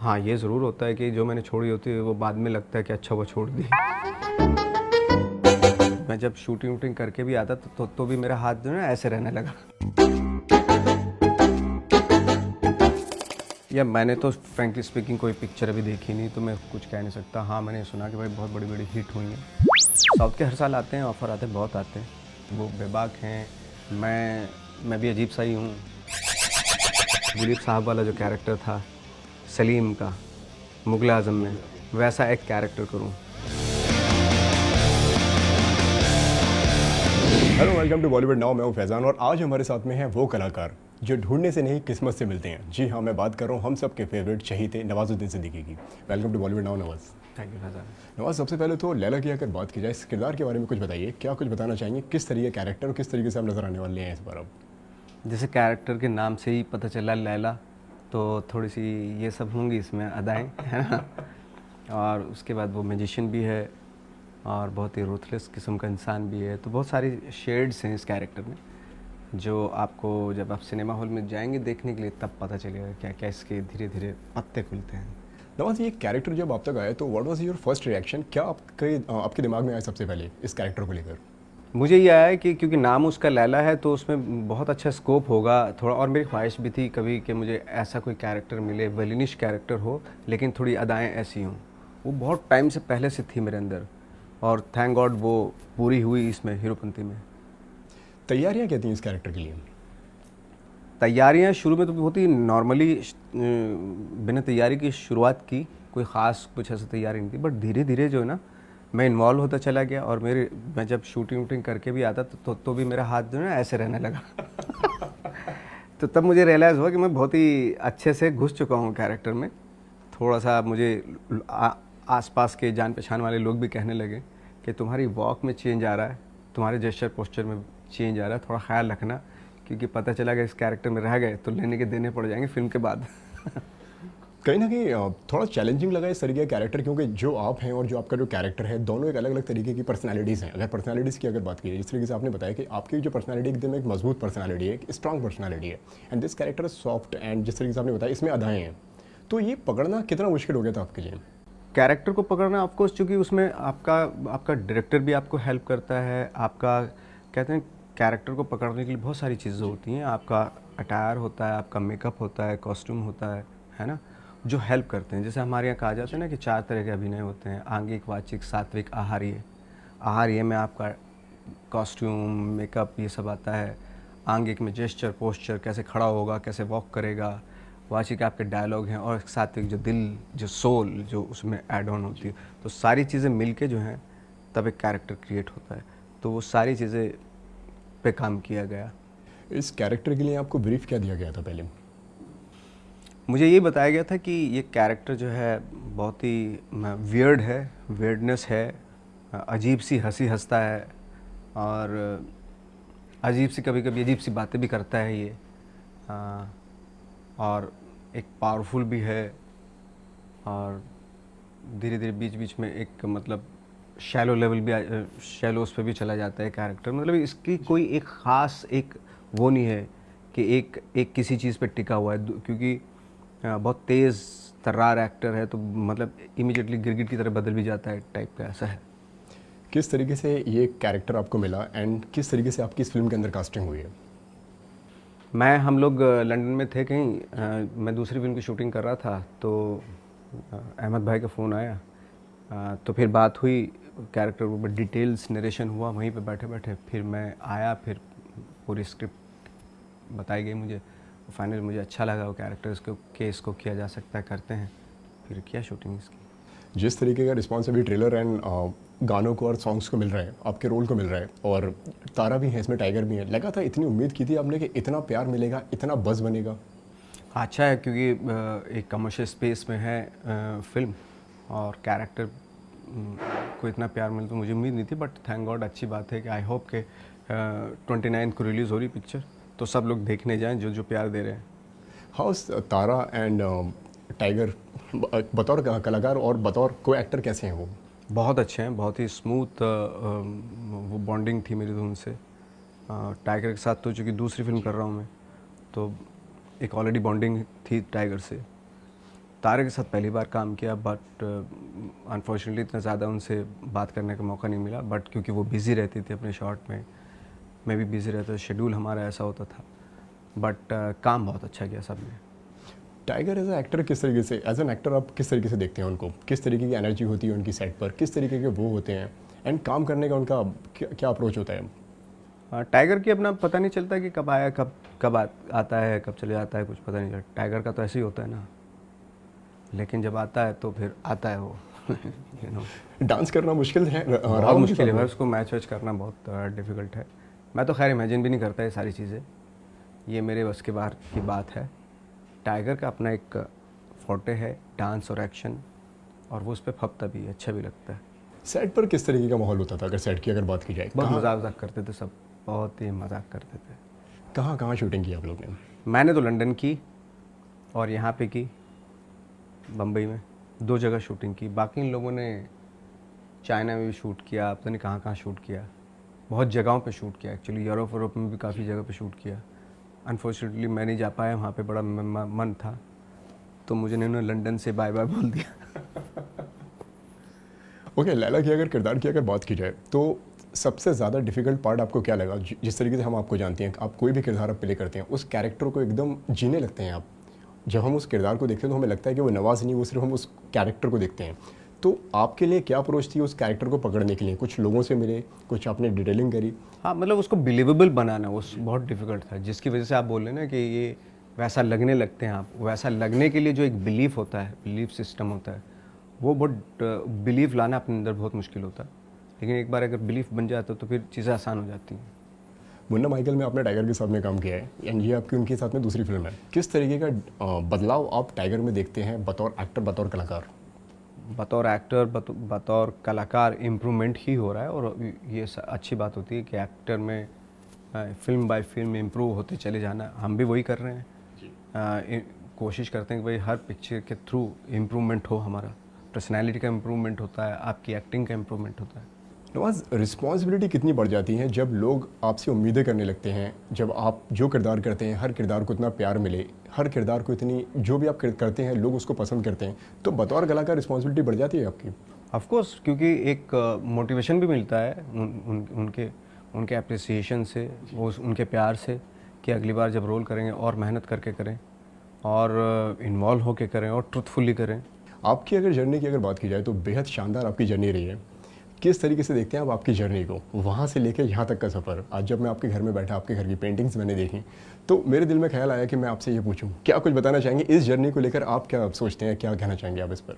हाँ, ये ज़रूर होता है कि जो मैंने छोड़ी होती है वो बाद में लगता है कि अच्छा वो छोड़ दी। मैं जब शूटिंग वूटिंग करके भी आता तो भी मेरा हाथ जो है ना ऐसे रहने लगा। या मैंने तो फ्रैंकली स्पीकिंग कोई पिक्चर अभी देखी नहीं तो मैं कुछ कह नहीं सकता। हाँ, मैंने सुना कि भाई बहुत बड़ी बड़ी हिट हुई हैं। साउथ के हर साल आते हैं, ऑफ़र आते हैं, बहुत आते हैं। वो बेबाक हैं। मैं भी अजीब सा ही हूँ। दिलीप साहब वाला जो कैरेक्टर था सलीम का मुग़ल आज़म में, वैसा एक कैरेक्टर करूँ। Hello, welcome to Bollywood now. मैं हूं फैज़ान और आज हमारे साथ में हैं वो कलाकार जो ढूंढने से नहीं किस्मत से मिलते हैं। जी हाँ, मैं बात कर रहा हूं हम सब के फेवरेट शहीद नवाजुद्दीन सिद्दीकी की। Welcome to Bollywood now Nawaz. Thank you Faizan. Nawaz, सबसे पहले तो लैला की अगर बात की जाए, इस किरदार के बारे में कुछ बताइए। क्या कुछ बताना चाहेंगे, किस तरीके का कैरेक्टर और किस तरीके से आप नजर आने वाले हैं इस बार अब? जैसे कैरेक्टर के नाम से ही पता चला लैला, तो थोड़ी सी ये सब होंगी इसमें अदाएँ, है ना। और उसके बाद वो मैजिशियन भी है और बहुत ही रूथलेस किस्म का इंसान भी है। तो बहुत सारी शेड्स हैं इस कैरेक्टर में जो आपको जब आप सिनेमा हॉल में जाएंगे देखने के लिए तब पता चलेगा क्या क्या इसके धीरे धीरे पत्ते खुलते हैं। नवाज, ये कैरेक्टर जब आप तक आया तो what was your first reaction? क्या आपके दिमाग में आया सबसे पहले इस कैरेक्टर को लेकर? मुझे ये आया कि क्योंकि नाम उसका लैला है तो उसमें बहुत अच्छा स्कोप होगा थोड़ा। और मेरी ख्वाहिश भी थी कभी कि मुझे ऐसा कोई कैरेक्टर मिले, विलेनिश कैरेक्टर हो लेकिन थोड़ी अदाएँ ऐसी हों। वो बहुत टाइम से पहले से थी मेरे अंदर और थैंक गॉड वो पूरी हुई इसमें हीरोपंती में। तैयारियां क्या थी इस कैरेक्टर के लिए? तैयारियां शुरू में तो बहुत ही नॉर्मली बिना तैयारी की शुरुआत की। कोई ख़ास कुछ ऐसा तैयारी नहीं थी, बट धीरे धीरे जो है ना मैं इन्वॉल्व होता चला गया। और मैं जब शूटिंग वूटिंग करके भी आता तो भी मेरा हाथ जो है ना ऐसे रहने लगा। तो तब मुझे रियलाइज़ हुआ कि मैं बहुत ही अच्छे से घुस चुका हूँ कैरेक्टर में। थोड़ा सा मुझे आसपास के जान पहचान वाले लोग भी कहने लगे कि तुम्हारी वॉक में चेंज आ रहा है, तुम्हारे जेस्चर पोस्चर में चेंज आ रहा है, थोड़ा ख्याल रखना, क्योंकि पता चला कि इस कैरेक्टर में रह गए तो लेने के देने पड़ जाएंगे फिल्म के बाद। कहीं ना कहीं थोड़ा चैलेंजिंग लगा इस तरीके का कैरेक्टर, क्योंकि जो आप हैं और जो आपका जो कैरेक्टर है दोनों एक अलग अलग तरीके की पर्सनालिटीज़ हैं। अगर पर्सनालिटीज़ की अगर बात की जाए, जिस तरीके से आपने बताया कि आपकी जो पर्सनालिटी एकदम एक मजबूत पर्सनालिटी है, एक स्ट्रॉन्ग पर्सनालिटी है, and this character is soft, and जिस तरीके से आपने बताया इसमें अदाएँ हैं, तो ये पकड़ना कितना मुश्किल हो गया था आपके लिए? कैरेक्टर को पकड़ना ऑफकोर्स, चूँकि उसमें आपका आपका डायरेक्टर भी आपको हेल्प करता है। आपका कहते हैं कैरेक्टर को पकड़ने के लिए बहुत सारी चीज़ें होती हैं। आपका अटायर होता है, आपका मेकअप होता है, कॉस्ट्यूम होता है ना, जो हेल्प करते हैं। जैसे हमारे यहाँ कहा जाता है ना कि 4 तरह के अभिनय होते हैं: आंगिक, वाचिक, सात्विक, आहार्य। आहार्य में आपका कॉस्ट्यूम, मेकअप ये सब आता है। आंगिक में जेस्चर पोस्चर, कैसे खड़ा होगा, कैसे वॉक करेगा। वाचिक आपके डायलॉग हैं। और सात्विक जो दिल, जो सोल जो उसमें ऐड ऑन होती है। तो सारी चीज़ें मिलके जो हैं तब एक कैरेक्टर क्रिएट होता है। तो वो सारी चीज़ें पे काम किया गया। इस कैरेक्टर के लिए आपको ब्रीफ क्या दिया गया था पहले? मुझे ये बताया गया था कि ये कैरेक्टर जो है बहुत ही वियर्ड है, वियर्डनेस है, अजीब सी हंसी हंसता है और अजीब सी कभी कभी अजीब सी बातें भी करता है ये। और एक पावरफुल भी है और धीरे धीरे बीच बीच में एक मतलब शैलो लेवल भी, शैलोस पे भी चला जाता है कैरेक्टर। मतलब इसकी कोई एक ख़ास एक वो नहीं है कि एक किसी चीज़ पे टिका हुआ है, क्योंकि बहुत तेज़ तर्रार एक्टर है तो मतलब इमीडिएटली गिरगिट की तरह बदल भी जाता है टाइप का, ऐसा है। किस तरीके से ये कैरेक्टर आपको मिला एंड किस तरीके से आपकी इस फिल्म के अंदर कास्टिंग हुई है? हम लोग लंदन में थे कहीं, मैं दूसरी फिल्म की शूटिंग कर रहा था तो अहमद भाई का फ़ोन आया। तो फिर बात हुई, कैरेक्टर के ऊपर डिटेल्स नरेशन हुआ वहीं पे बैठे बैठे। फिर मैं आया, फिर पूरी स्क्रिप्ट बताई गई मुझे। फाइनल मुझे अच्छा लगा वो कैरेक्टर, इसको कि इसको किया जा सकता है, करते हैं। फिर किया शूटिंग इसकी। जिस तरीके का रिस्पॉन्स अभी ट्रेलर एंड गानों को और सॉन्ग्स को मिल रहा है, आपके रोल को मिल रहा है, और तारा भी है इसमें, टाइगर भी है, लगा था, इतनी उम्मीद की थी आपने कि इतना प्यार मिलेगा, इतना बज़ बनेगा? अच्छा है क्योंकि एक कमर्शियल स्पेस में है फिल्म, और कैरेक्टर को इतना प्यार मिले तो मुझे उम्मीद नहीं थी, बट थैंक गॉड अच्छी बात है कि आई होप के 29 को रिलीज़ हो रही पिक्चर, तो सब लोग देखने जाएं जो जो प्यार दे रहे हैं। हाउस तारा एंड टाइगर बतौर कलाकार और बतौर को एक्टर कैसे हैं वो? बहुत अच्छे हैं, बहुत ही स्मूथ वो बॉन्डिंग थी मेरी तो उनसे। टाइगर के साथ तो चूँकि दूसरी फिल्म कर रहा हूँ मैं, तो एक ऑलरेडी बॉन्डिंग थी टाइगर से। तारे के साथ पहली बार काम किया, बट अनफॉर्चुनेटली इतना ज़्यादा उनसे बात करने का मौका नहीं मिला, बट क्योंकि वो बिज़ी रहती थी अपने शॉट में, मैं भी बिज़ी रहता, शेड्यूल हमारा ऐसा होता था, बट काम बहुत अच्छा किया सब ने। टाइगर एज एक्टर किस तरीके से, एज एन एक्टर आप किस तरीके से देखते हैं उनको, किस तरीके की एनर्जी होती है उनकी सेट पर, किस तरीके के वो होते हैं, एंड काम करने का उनका क्या अप्रोच होता है? टाइगर की अपना पता नहीं चलता कि कब आया, आता है, कब चले जाता है, कुछ पता नहीं चलता। टाइगर का तो ऐसे ही होता है ना, लेकिन जब आता है तो फिर आता है वो। यू नो, डांस करना मुश्किल है, बहुत मुश्किल है भाई, उसको मैच वैच करना बहुत डिफ़िकल्ट है। मैं तो खैर इमेजिन भी नहीं करता ये सारी चीज़ें, ये मेरे बस के बाहर की बात है। टाइगर का अपना एक फोटे है डांस और एक्शन, और वो उस पर फपता भी है, अच्छा भी लगता है। सेट पर किस तरीके का माहौल होता था, अगर सेट की अगर बात की जाए? बहुत मजाक करते थे सब, बहुत ही मजाक करते थे। कहाँ कहाँ शूटिंग की आप लोग ने? मैंने तो लंदन की, और यहाँ पे की बम्बई में, 2 जगह शूटिंग की। बाकी इन लोगों ने चाइना में भी शूट किया, पता नहीं कहाँ कहाँ शूट किया, बहुत जगहों पे शूट किया। एक्चुअली यूरोप में भी काफ़ी जगह पे शूट किया। अनफॉर्चुनेटली मैं नहीं जा पाया, वहाँ पे बड़ा मन था, तो मुझे इन्होंने लंदन से बाय बाय बोल दिया। ओके, लैला की अगर किरदार की अगर बात की जाए तो सबसे ज़्यादा डिफिकल्ट पार्ट आपको क्या लगा? जिस तरीके से हम आपको जानते हैं, आप कोई भी किरदार आप प्ले करते हैं, उस कैरेक्टर को एकदम जीने लगते हैं आप। जब हम उस किरदार को देखते हैं तो हमें लगता है कि वो नवाज़ नहीं, वो सिर्फ हम उस कैरेक्टर को देखते हैं। तो आपके लिए क्या अप्रोच थी उस कैरेक्टर को पकड़ने के लिए? कुछ लोगों से मिले, कुछ आपने डिटेलिंग करी? हाँ, मतलब उसको बिलीवेबल बनाना वो बहुत डिफ़िकल्ट था, जिसकी वजह से आप बोल रहे हैं ना कि ये वैसा लगने लगते हैं आप। वैसा लगने के लिए जो एक बिलीफ होता है, बिलीफ सिस्टम होता है, वो बहुत बिलीफ लाना अपने अंदर बहुत मुश्किल होता है। लेकिन एक बार अगर बिलीफ बन जाता तो फिर चीज़ें आसान हो जाती हैं। मुन्ना माइकल में आपने टाइगर के साथ में काम किया है, एंड ये आपकी उनके साथ में दूसरी फिल्म है। किस तरीके का बदलाव आप टाइगर में देखते हैं बतौर एक्टर, बतौर कलाकार? बतौर एक्टर, बतौर कलाकार इम्प्रूवमेंट ही हो रहा है, और ये अच्छी बात होती है कि एक्टर में फिल्म बाय फिल्म इम्प्रूव होते चले जाना। हम भी वही कर रहे हैं। कोशिश करते हैं कि भाई हर पिक्चर के थ्रू इम्प्रूवमेंट हो, हमारा पर्सनैलिटी का इम्प्रूवमेंट होता है, आपकी एक्टिंग का इम्प्रूवमेंट होता है। नवाज, रिस्पॉन्सिबिलिटी कितनी बढ़ जाती है जब लोग आपसे उम्मीदें करने लगते हैं, जब आप जो किरदार करते हैं हर किरदार को इतना प्यार मिले, हर किरदार को इतनी, जो भी आप करते हैं लोग उसको पसंद करते हैं, तो बतौर कलाकार रिस्पॉन्सिबिलिटी बढ़ जाती है आपकी? ऑफ कोर्स, क्योंकि एक मोटिवेशन भी मिलता है उनके अप्रिसिएशन से, वो उनके प्यार से, कि अगली बार जब रोल करेंगे और मेहनत करके करें, और इन्वॉल्व होके करें, और ट्रुथफुली करें। आपकी अगर जर्नी की अगर बात की जाए तो बेहद शानदार आपकी जर्नी रही है। किस तरीके से देखते हैं आप आपकी जर्नी को, वहाँ से लेकर यहाँ तक का सफ़र? आज जब मैं आपके घर में बैठा, आपके घर की पेंटिंग्स मैंने देखी, तो मेरे दिल में ख्याल आया कि मैं आपसे ये पूछूं, क्या कुछ बताना चाहेंगे इस जर्नी को लेकर? आप क्या सोचते हैं, क्या कहना चाहेंगे आप इस पर?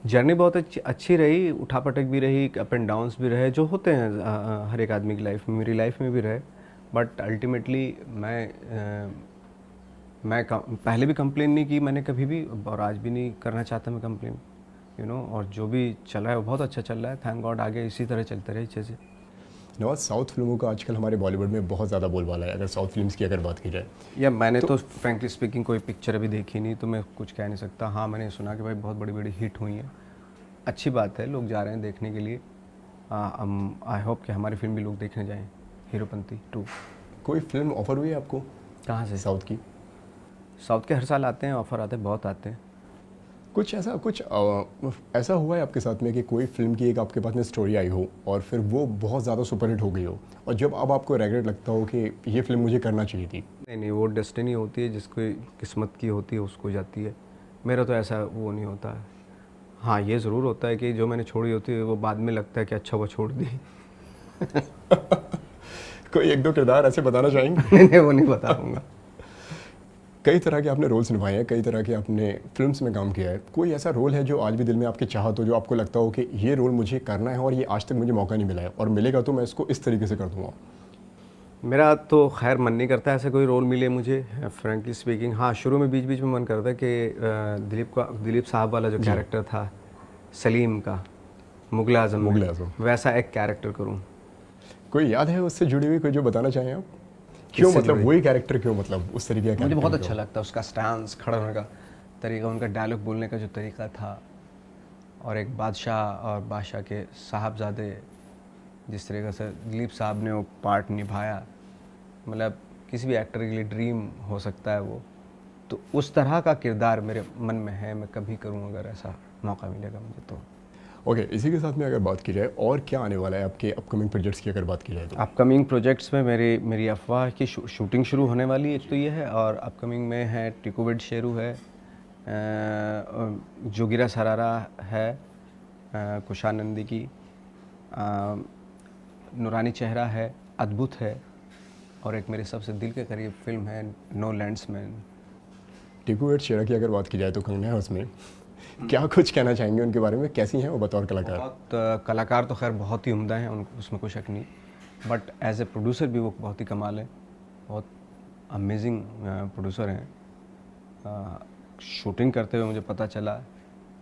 जर्नी बहुत अच्छी रही, उठापटक भी रही, अप एंड डाउन्स भी रहे, जो होते हैं हर एक आदमी की लाइफ में, मेरी लाइफ में भी रहे। बट अल्टीमेटली पहले भी कंप्लेन नहीं की मैंने कभी भी, और आज भी नहीं करना चाहता मैं कंप्लेन, और जो भी चला है वो बहुत अच्छा चल रहा है, थैंक गॉड। आगे इसी तरह चलते रहे चीज़ें। नवाज, साउथ फिल्मों का आजकल हमारे बॉलीवुड में बहुत ज़्यादा बोलबाला है, अगर साउथ फिल्म्स की अगर बात की जाए। या मैंने तो फ्रेंकली स्पीकिंग कोई पिक्चर अभी देखी नहीं, तो मैं कुछ कह नहीं सकता। हाँ, मैंने सुना कि भाई बहुत बड़ी बड़ी हिट हुई हैं, अच्छी बात है, लोग जा रहे हैं देखने के लिए। आई होप कि हमारी फिल्म भी लोग देखने जाएं, हीरोपंती 2। कोई फिल्म ऑफर हुई है आपको कहाँ से? साउथ की? साउथ के हर साल आते हैं, ऑफ़र आते हैं, बहुत आते हैं। कुछ ऐसा हुआ है आपके साथ में कि कोई फिल्म की एक आपके पास में स्टोरी आई हो और फिर वो बहुत ज़्यादा सुपरहिट हो गई हो, और जब अब आपको रेग्रेट लगता हो कि ये फिल्म मुझे करना चाहिए थी? नहीं, वो डेस्टिनी होती है, जिसको किस्मत की होती है उसको जाती है। मेरा तो ऐसा वो नहीं होता है। हाँ, ये ज़रूर होता है कि जो मैंने छोड़ी होती है वो बाद में लगता है कि अच्छा वो छोड़ दी। कोई एक दो किरदार ऐसे बताना चाहेंगे? नहीं, वो नहीं बता पाऊँगा। कई तरह के आपने रोल्स निभाए हैं, कई तरह के आपने फिल्म्स में काम किया है, कोई ऐसा रोल है जो आज भी दिल में आपके चाहत हो, जो आपको लगता हो कि ये रोल मुझे करना है और ये आज तक मुझे मौका नहीं मिला है, और मिलेगा तो मैं इसको इस तरीके से कर दूंगा? मेरा तो खैर मन नहीं करता ऐसा कोई रोल मिले मुझे, फ्रेंकली स्पीकिंग। हाँ, शुरू में बीच में मन करता है कि दिलीप साहब वाला जो कैरेक्टर था सलीम का, मुगल आज़म में, वैसा एक कैरेक्टर करूँ। कोई याद है उससे जुड़ी हुई, कोई जो बताना चाहें आप? क्यों, मतलब वही कैरेक्टर क्यों, मतलब उस तरीके का? मुझे बहुत अच्छा लगता है उसका स्टांस, खड़ा होने का तरीका, उनका डायलॉग बोलने का जो तरीका था, और एक बादशाह और बादशाह के साहबजादे, जिस तरीके से दिलीप साहब ने वो पार्ट निभाया, मतलब किसी भी एक्टर के लिए ड्रीम हो सकता है वो। तो उस तरह का किरदार मेरे मन में है, मैं कभी करूँ अगर ऐसा मौका मिलेगा मुझे तो। ओके, इसी के साथ में अगर बात की जाए और क्या आने वाला है आपके अपकमिंग प्रोजेक्ट्स की अगर बात की जाए तो? अपकमिंग प्रोजेक्ट्स में मेरी अफवाह की शूटिंग शुरू होने वाली है, एक तो ये है, और अपकमिंग में है टिकोविड शेरू है, जोगिरा सरारा है, कुशानंदी की, नूरानी चेहरा है, अद्भुत है, और एक मेरे सबसे दिल के करीब फिल्म है नो लैंड्समैन। टिकू शेरा की अगर बात की जाए तो कंगना है उसमें, क्या कुछ कहना चाहेंगे उनके बारे में, कैसी हैं वो बतौर कलाकार? बहुत कलाकार तो खैर बहुत ही उम्दा हैं, उसमें कोई शक नहीं, बट एज ए प्रोड्यूसर भी वो बहुत ही कमाल है, बहुत अमेजिंग प्रोड्यूसर हैं। शूटिंग करते हुए मुझे पता चला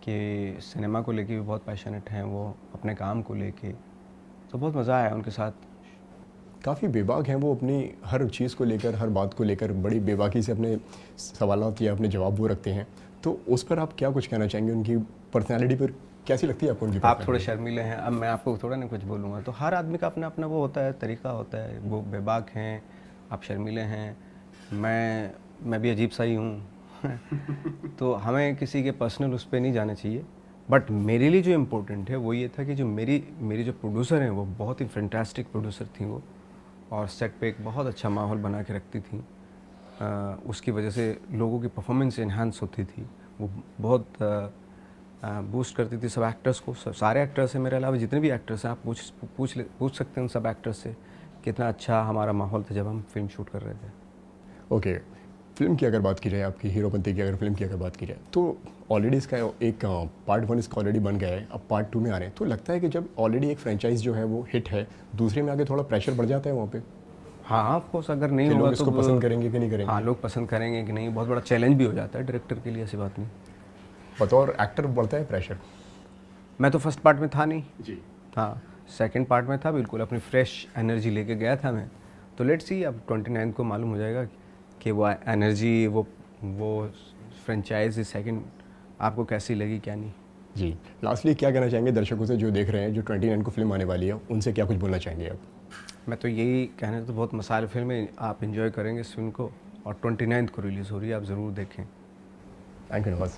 कि सिनेमा को लेके भी बहुत पैशनेट हैं वो, अपने काम को लेके, तो बहुत मज़ा आया उनके साथ। काफ़ी बेबाक हैं वो, अपनी हर चीज़ को लेकर, हर बात को लेकर बड़ी बेबाकी से अपने सवालात या अपने जवाब वो रखते हैं, तो उस पर आप क्या कुछ कहना चाहेंगे? उनकी पर्सनैलिटी पर कैसी लगती है आपको उनकी? आप थोड़े शर्मीले हैं, अब मैं आपको थोड़ा ना कुछ बोलूँगा, तो हर आदमी का अपना अपना वो होता है, तरीका होता है, वो बेबाक हैं, आप शर्मीले हैं, मैं भी अजीब सा ही हूँ तो हमें किसी के पर्सनल उस पर नहीं जाना चाहिए, बट मेरे लिए जो इम्पोर्टेंट है वो ये था कि जो मेरी जो प्रोड्यूसर हैं वो बहुत ही फैंटास्टिक प्रोड्यूसर थी वो, और सेट पे एक बहुत अच्छा माहौल बना के रखती थी। उसकी वजह से लोगों की परफॉर्मेंस इन्हांस होती थी, वो बहुत बूस्ट करती थी सब एक्टर्स को, सारे एक्टर्स हैं मेरे अलावा जितने भी एक्टर्स हैं, आप पूछ सकते हैं उन सब एक्टर्स से कितना अच्छा हमारा माहौल था जब हम फिल्म शूट कर रहे थे। ओके, फिल्म की अगर बात की जाए, आपकी हीरोपंती की अगर फिल्म की अगर बात की जाए, तो ऑलरेडी इसका एक पार्ट 1 इसका ऑलरेडी बन गया है, अब पार्ट 2 में आ रहे हैं, तो लगता है कि जब ऑलरेडी एक फ्रेंचाइज जो है वो हिट है, दूसरे में आगे थोड़ा प्रेशर बढ़ जाता है वहाँ पे? हाँ ऑफ कोर्स, अगर नहीं कि होगा लोग इसको तो पसंद करेंगे कि नहीं करेंगे? हाँ लोग पसंद करेंगे कि नहीं, बहुत बड़ा चैलेंज भी हो जाता है डायरेक्टर के लिए, ऐसी बात नहीं। बतौर एक्टर बढ़ता है प्रेशर? मैं तो फर्स्ट पार्ट में था नहीं जी। हाँ, सेकंड पार्ट में था, बिल्कुल अपनी फ्रेश एनर्जी लेके गया था मैं, तो लेट्स सी अब 29 को मालूम हो जाएगा कि वो एनर्जी, वो फ्रेंचाइज सेकंड आपको कैसी लगी क्या नहीं। जी, लास्टली क्या कहना चाहेंगे दर्शकों से जो देख रहे हैं, जो 29 को फिल्म आने वाली है, उनसे क्या कुछ बोलना चाहेंगे आप? मैं तो यही कहने तो, बहुत मसाले फिल्म है, आप इंजॉय करेंगे इस फिल्म को, और 29 को रिलीज़ हो रही है, आप ज़रूर देखें। Thank you Nawaz.